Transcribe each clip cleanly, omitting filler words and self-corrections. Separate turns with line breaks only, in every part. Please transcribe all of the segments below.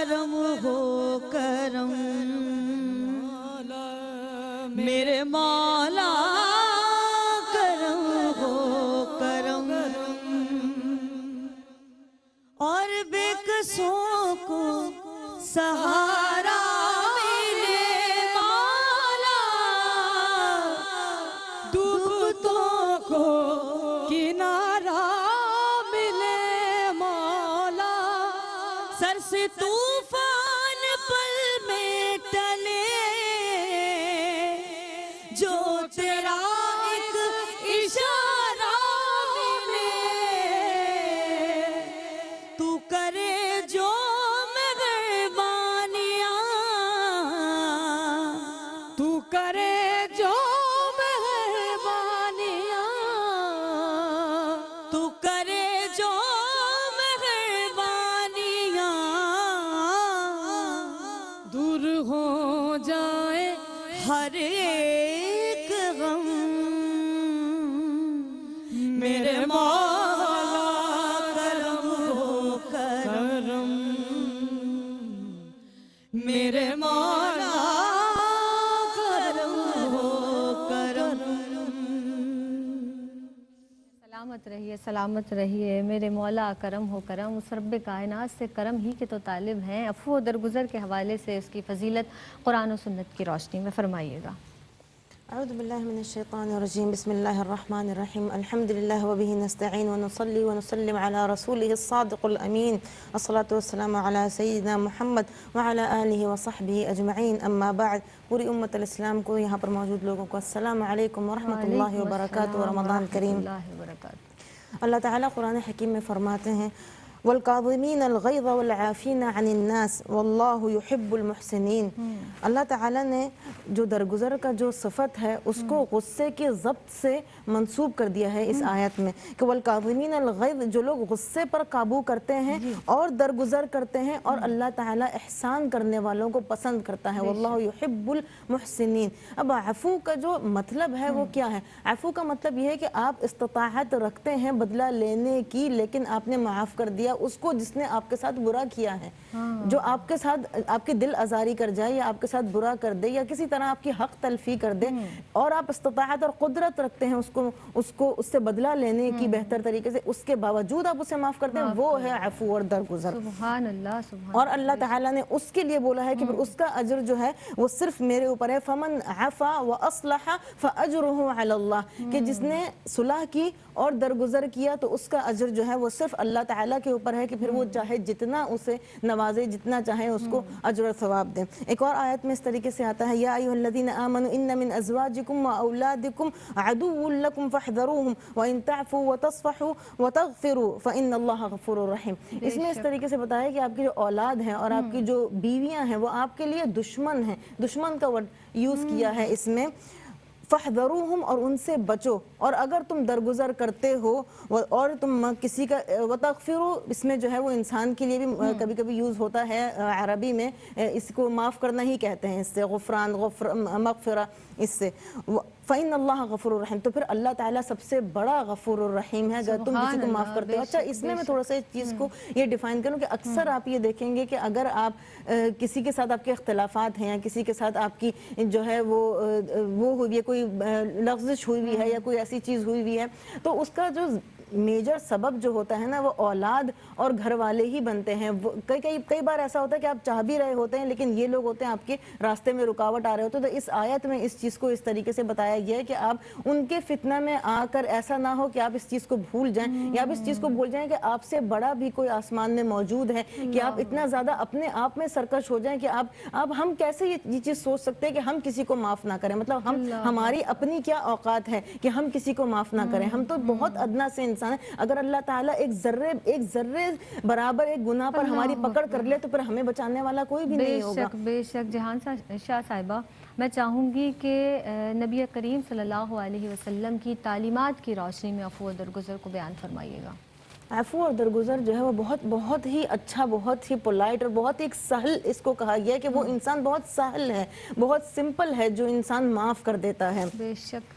کرم ہو کرم میرے مولا کرم ہو کرم اور بے کسوں کو سہارا ملے مولا ڈوبتوں کو کنارہ ملے مولا سر سے طوفان پل میں ٹلے جو تیرا ایک اشارہ ملے تو کرے جو مہربانیاں تو کرے جو مہربانیاں تو کرے جو مہربانیاں دور ہو جائے ہر ایک غم میرے مولا کرم ہو کرم میرے مولا کرم ہو کرم
سلامت رہیے میرے مولا کرم ہو کرم. اس رب کائنات سے کرم ہی کے تو طالب ہیں. عفو و درگزر کے حوالے سے اس کی فضیلت قرآن و سنت کی روشنی میں فرمائیے گا.
اعوذ باللہ من الشیطان الرجیم بسم اللہ الرحمن الرحیم الحمد للہ وبہ نستعین ونصلی ونسلم علی رسولہ الصادق الامین الصلاة والسلام علی سیدنا محمد وعلی آلہ وصحبہ اجمعین. اما بعد پوری امت الاسلام کو یہاں پر موجود لوگوں کو السلام علیکم ورحمۃ اللہ وبرکاتہ. رمضان کریم. اللہ تعالیٰ قرآن حکیم میں فرماتے ہیں والکاظمین الغیظ والعافین عن الناس واللہ یحب المحسنین. اللہ تعالیٰ نے جو درگزر کا جو صفت ہے اس کو غصے کے ضبط سے منسوب کر دیا ہے اس آیت میں کہ والکاظمین الغیظ، جو لوگ غصے پر قابو کرتے ہیں اور درگزر کرتے ہیں اور اللہ تعالیٰ احسان کرنے والوں کو پسند کرتا ہے. واللہ یحب المحسنین. اب عفو کا جو مطلب ہے وہ کیا ہے؟ عفو کا مطلب یہ ہے کہ آپ استطاعت رکھتے ہیں بدلہ لینے کی، لیکن آپ نے معاف کر دیا اس کو جس نے آپ کے ساتھ برا کیا ہے. جو آپ کے ساتھ آپ کی دل آزاری کر جائے یا آپ کے ساتھ برا کر دے یا کسی طرح آپ کی حق تلفی کر دے اور آپ استطاعت اور قدرت رکھتے ہیں اس سے بدلہ لینے کی بہتر طریقے سے، اس کے باوجود آپ اسے معاف کرتے ہیں، وہ ہے عفو اور درگزر.
سبحان اللہ سبحان
اور اللہ تعالیٰ نے اس کے لیے بولا ہے کہ اس کا اجر جو ہے وہ صرف میرے اوپر ہے. فمن عفا واصلح فاجرہ علی اللہ، کہ جس نے صلح کی اور درگزر کیا تو اس کا اجر جو ہے وہ صرف اللہ تعالیٰ کے اوپر ہے کہ پھر وہ چاہے جتنا اسے نوازے، جتنا چاہے اس کو اجر و ثواب دیں. ایک اور آیت میں اس طریقے سے آتا ہے یا ایھا الذین آمنوا ان من ازواجکم واولادکم عدو لکم فاحذروہم وان تعفوا وتصفحوا وتغفروا فان اللہ غفور رحیم. اس میں اس طریقے سے بتایا کہ آپ کی جو اولاد ہیں اور آپ کی جو بیویاں ہیں وہ آپ کے لیے دشمن ہیں. دشمن کا ورڈ یوز کیا ہے اس میں. فاحذروہم، اور ان سے بچو، اور اگر تم درگزر کرتے ہو اور تم کسی کا وتغفروا، اس میں جو ہے وہ انسان کے لیے بھی کبھی کبھی یوز ہوتا ہے عربی میں، اس کو معاف کرنا ہی کہتے ہیں، اس سے غفران مغفرہ اس سے. فَإِنَّ اللَّهَ غَفُورٌ رَحِيمٌ. تو پھر اللہ تعالیٰ سب سے بڑا غفور الرحیم ہے اگر تم کسی کو معاف کرتے ہو. اچھا اس میں تھوڑا سا اس چیز کو یہ ڈیفائن کروں کہ اکثر آپ یہ دیکھیں گے کہ اگر آپ کسی کے ساتھ آپ کے اختلافات ہیں یا کسی کے ساتھ آپ کی جو ہے وہ ہوئی ہے، کوئی لغزش ہوئی ہوئی ہے یا کوئی ایسی چیز ہوئی ہوئی ہے، تو اس کا جو میجر سبب جو ہوتا ہے نا وہ اولاد اور گھر والے ہی بنتے ہیں. کئی بار ایسا ہوتا ہے کہ آپ چاہ بھی رہے ہوتے ہیں لیکن یہ لوگ ہوتے ہیں آپ کے راستے میں رکاوٹ آ رہے ہوتے ہیں. تو اس آیت میں اس چیز کو اس طریقے سے بتایا گیا ہے کہ آپ ان کے فتنہ میں آ کر ایسا نہ ہو کہ آپ اس چیز کو بھول جائیں یا آپ اس چیز کو بھول جائیں کہ آپ سے بڑا بھی کوئی آسمان میں موجود ہے، کہ آپ اتنا زیادہ اپنے آپ میں سرکش ہو جائیں کہ آپ ہم کیسے یہ چیز سوچ سکتے ہیں کہ ہم کسی کو معاف نہ کریں. مطلب ہماری اپنی کیا اوقات ہے کہ ہم کسی کو معاف نہ کریں. ہم تو بہت ادنا سے انسان ہیں. اگر اللہ تعالیٰ ایک ذرے برابر ایک گناہ پر ہماری پکڑ کر لے تو پھر ہمیں بچانے والا کوئی بھی نہیں ہوگا.
بے شک. جہان شاہ صاحبہ، میں چاہوں گی کہ نبی کریم صلی اللہ علیہ وسلم کی تعلیمات کی روشنی میں عفو و درگزر کو بیان فرمائیے گا.
عفو اور درگزر جو ہے وہ بہت ہی اچھا، بہت ہی پولائٹ اور بہت ہی ایک سہل اس کو کہا گیا ہے کہ وہ انسان بہت سہل ہے، بہت سمپل ہے جو انسان معاف کر دیتا ہے.
بے شک.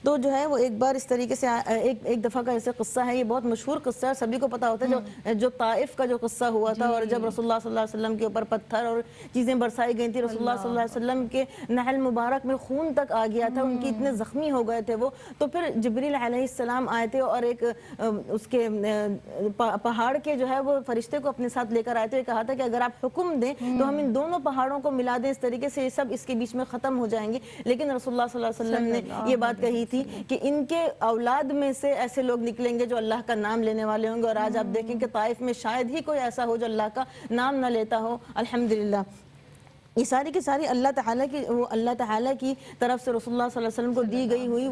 تو جو ہے وہ ایک بار اس طریقے سے ایک دفعہ کا ایسے قصہ ہے، یہ بہت مشہور قصہ ہے، سبھی کو پتا ہوتا ہے، جو طائف کا جو قصہ ہوا تھا اور جب رسول اللہ صلی اللہ علیہ وسلم کے اوپر پتھر اور چیزیں برسائی گئی تھی، رسول اللہ صلی اللہ علیہ وسلم کے نعل مبارک میں خون تک آ گیا تھا، ان کی اتنے زخمی ہو گئے تھے وہ، تو پھر جبریل علیہ السلام آئے تھے اور ایک اس کے پہاڑ کے جو ہے وہ فرشتے کو اپنے ساتھ لے کر آئے تھے، کہا تھا کہ اگر آپ حکم دیں تو ہم ان دونوں پہاڑوں کو ملا دیں، اس طریقے سے یہ سب اس کے بیچ میں ختم ہو جائیں گے، لیکن رسول اللہ صلی اللہ علیہ وسلم نے یہ بات کہی تھی کہ ان کے اولاد میں سے ایسے لوگ نکلیں گے جو اللہ کا نام لینے والے ہوں گے، اور آج آپ دیکھیں کہ طائف میں شاید ہی کوئی ایسا ہو جو اللہ کا نام نہ لیتا ہو، الحمدللہ۔ یہ ساری کی ساری اللہ تعالیٰ کی طرف سے رسول اللہ صلی اللہ علیہ وسلم کو دی گئی ہوئی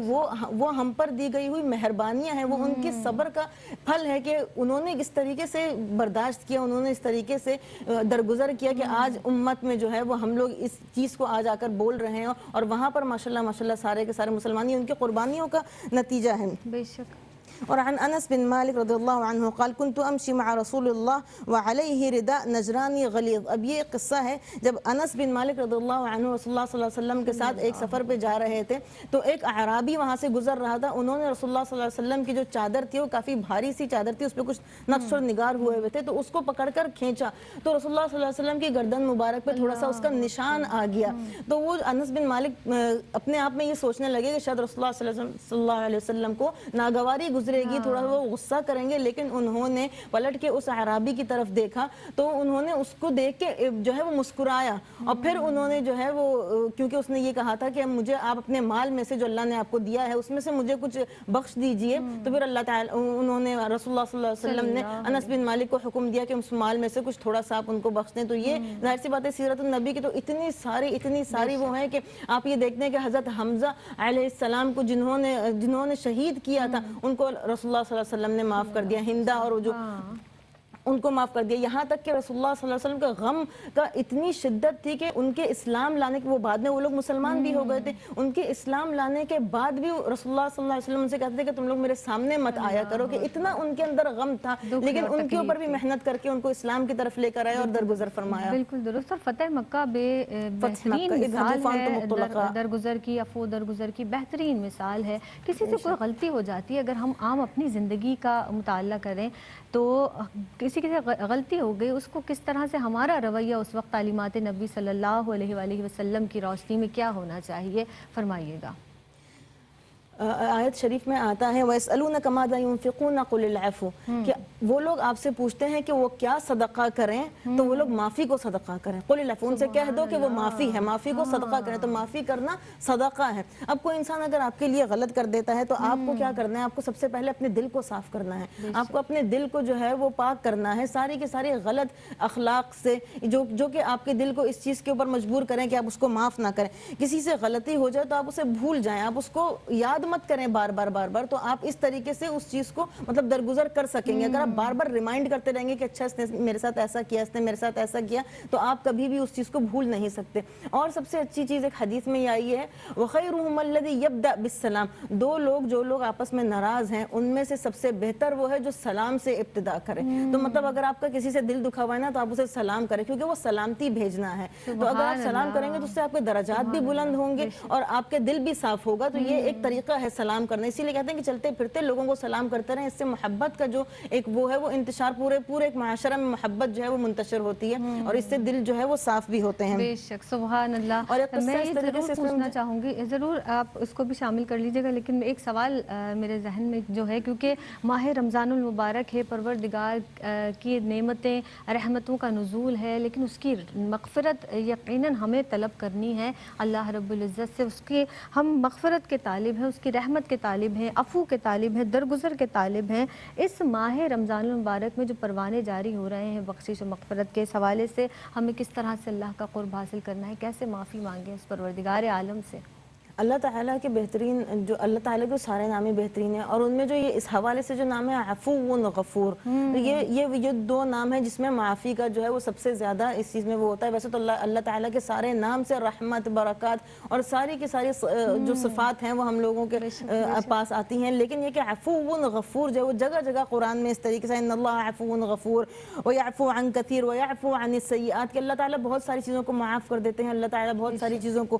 وہ ہم پر دی گئی ہوئی مہربانیاں ہیں، وہ ان کے صبر کا پھل ہے کہ انہوں نے اس طریقے سے برداشت کیا، انہوں نے اس طریقے سے درگزر کیا کہ آج امت میں جو ہے وہ ہم لوگ اس چیز کو آج آ کر بول رہے ہیں، اور وہاں پر ماشاءاللہ سارے کے سارے مسلمانی ان کی قربانیوں کا نتیجہ ہے۔
بے شک۔
اور عن انس بن مالک رضی اللہ عنہ قال كنت امشي مع رسول اللہ وعليه رداء نجرانی غلیظ۔ اب یہ قصہ ہے جب انس بن مالک رضی اللہ عنہ رسول اللہ صلی اللہ علیہ وسلم کے ساتھ ایک سفر پہ جا رہے تھے، تو ایک اعرابی وہاں سے گزر رہا تھا، انہوں نے رسول اللہ صلی اللہ علیہ وسلم کی جو چادر تھی وہ کافی بھاری سی چادر تھی، اس پہ کچھ نقش اور نگار ہوئے ہوئے تھے، تو اس کو پکڑ کر کھینچا تو رسول اللہ صلی اللہ علیہ وسلم کی گردن مبارک پہ تھوڑا سا اس کا نشان آ گیا، تو وہ انس بن مالک اپنے آپ میں یہ سوچنے لگے کہ شاید رسول اللہ صلی اللہ علیہ وسلم کو ناگواری گزرے گی، تھوڑا وہ غصہ کریں گے، لیکن انہوں نے پلٹ کے اس اعرابی کی طرف دیکھا تو انہوں نے اس کو دیکھ کے جو ہے وہ مسکرایا، اور پھر انہوں نے جو ہے وہ کیونکہ اس نے یہ کہا تھا کہ مجھے آپ اپنے مال میں سے جو اللہ نے آپ کو دیا ہے اس میں سے مجھے کچھ بخش دیجئے، تو پھر اللہ تعالیٰ انہوں نے رسول اللہ صلی اللہ علیہ وسلم نے انس بن مالک کو حکم دیا کہ اس مال میں سے کچھ تھوڑا سا آپ ان کو بخش دیں۔ تو یہ ظاہر سی بات ہے سیرت النبی کی تو اتنی ساری وہ ہیں کہ آپ یہ دیکھتے ہیں کہ حضرت حمزہ علیہ السلام کو جنہوں نے شہید کیا تھا ان کو رسول اللہ صلی اللہ علیہ وسلم نے معاف کر دیا، ہندہ اور جو ان کو معاف کر دیا، یہاں تک کہ رسول اللہ صلی اللہ علیہ وسلم کا غم کا اتنی شدت تھی کہ ان کے اسلام لانے کے وہ بعد میں وہ لوگ مسلمان بھی ہو گئے تھے، ان کے اسلام لانے کے بعد بھی رسول اللہ صلی اللہ علیہ وسلم ان سے کہتے تھے کہ تم لوگ میرے سامنے مت آیا کرو، کہ اتنا ان کے اندر غم تھا، لیکن ان کے اوپر بھی محنت کر کے ان کو اسلام کی طرف لے کر آئے اور درگزر فرمایا۔
بالکل درست، اور فتح مکہ بہترین مثال ہے درگزر کی، عفو درگزر کی بہترین مثال ہے۔ کسی سے کوئی غلطی ہو جاتی ہے، اگر ہم عام اپنی زندگی کا مطالعہ کریں تو کسی سے غلطی ہو گئی، اس کو کس طرح سے ہمارا رویہ اس وقت تعلیمات نبی صلی اللہ علیہ وآلہ وسلم کی روشنی میں کیا ہونا چاہیے، فرمائیے گا۔
آیت شریف میں آتا ہے وَيَسْأَلُونَكَ مَاذَا يُنْفِقُونَ قُلِ الْعَفْوَ، کہ وہ لوگ آپ سے پوچھتے ہیں کہ وہ کیا صدقہ کریں، تو وہ لوگ معافی کو صدقہ کریں، قُلِ الْعَفْوَ، ان سے کہہ دو کہ وہ معافی ہے، معافی کو صدقہ کریں، تو معافی کرنا صدقہ ہے۔ اب کوئی انسان اگر آپ کے لیے غلط کر دیتا ہے تو آپ کو کیا کرنا ہے، آپ کو سب سے پہلے اپنے دل کو صاف کرنا ہے، آپ کو اپنے دل کو جو ہے وہ پاک کرنا ہے ساری کے ساری غلط اخلاق سے، جو کہ آپ کے دل کو اس چیز کے اوپر مجبور کریں کہ آپ اس کو معاف نہ کریں۔ کسی سے غلطی ہو جائے تو آپ اسے بھول جائیں، آپ اس کو یاد مت کریں بار بار، تو آپ اس طریقے سے اس چیز کو مطلب درگزر کر سکیں گے۔ اگر آپ بار بار ریمائنڈ کرتے رہیں گے کہ اچھا اس نے میرے ساتھ ایسا کیا، اس نے میرے ساتھ ایسا کیا، تو آپ کبھی بھی اس چیز کو بھول نہیں سکتے۔ اور سب سے اچھی چیز ایک حدیث میں یہ آئی ہے وَخَيْرُهُمَ الَّذِي يَبْدَأْ بِالسَّلَامِ، جو لوگ آپس میں ناراض ہیں ان میں سے سب سے بہتر وہ ہے جو سلام سے ابتدا کرے۔ تو مطلب اگر آپ کا کسی سے دل دکھا ہوا ہے نا تو آپ اسے سلام کریں، کیونکہ وہ سلامتی بھیجنا ہے، تو اگر آپ سلام کریں گے تو اس سے آپ کے درجات بھی بلند ہوں گے اور آپ کے دل بھی صاف ہوگا۔ تو یہ ایک طریقہ ہے سلام کرنا، اسی لیے کہتے ہیں کہ چلتے پھرتے لوگوں کو سلام کرتے رہیں، اس سے محبت کا جو ایک وہ ہے وہ انتشار پورے ایک معاشرہ میں محبت جو ہے وہ منتشر ہوتی ہے، اور اس سے دل جو ہے وہ صاف بھی ہوتے ہیں۔
بے شک، سبحان اللہ۔ میں یہ ضرور پوچھنا چاہوں گی، ضرور آپ اس کو بھی شامل کر لیجیے گا، لیکن ایک سوال میرے ذہن میں جو ہے، کیونکہ ماہ رمضان المبارک ہے، پروردگار کی نعمتیں رحمتوں کا نزول ہے، لیکن اس کی مغفرت یقیناً ہمیں طلب کرنی ہے اللہ رب العزت سے، اس کی ہم مغفرت کے طالب ہیں، اس کی رحمت کے طالب ہیں، عفو کے طالب ہیں، درگزر کے طالب ہیں۔ اس ماہ رمضان المبارک میں جو پروانے جاری ہو رہے ہیں بخشش و مغفرت کے حوالے سے، ہمیں کس طرح سے اللہ کا قرب حاصل کرنا ہے، کیسے معافی مانگیں اس پروردگار عالم سے؟
اللہ تعالیٰ کے بہترین جو اللہ تعالیٰ کے سارے نام بہترین ہیں، اور ان میں جو یہ اس حوالے سے جو نام ہے عفو و غفور، یہ دو نام ہیں جس میں معافی کا جو ہے وہ سب سے زیادہ اس چیز میں وہ ہوتا ہے۔ ویسے تو اللہ تعالیٰ کے سارے نام سے رحمت، برکات اور ساری کی ساری جو صفات ہیں وہ ہم لوگوں کے پاس آتی ہیں، لیکن یہ کہ عفو و غفور جو ہے وہ جگہ جگہ قرآن میں اس طریقے سے ان اللہ عفو و غفور ویعفو عن کثیر ویعفو عن السیئات، کہ اللہ تعالیٰ بہت ساری چیزوں کو معاف کر دیتے ہیں، اللہ تعالیٰ بہت ساری چیزوں کو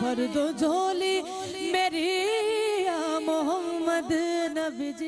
بھر دو جھولی میری یا محمد نبی جی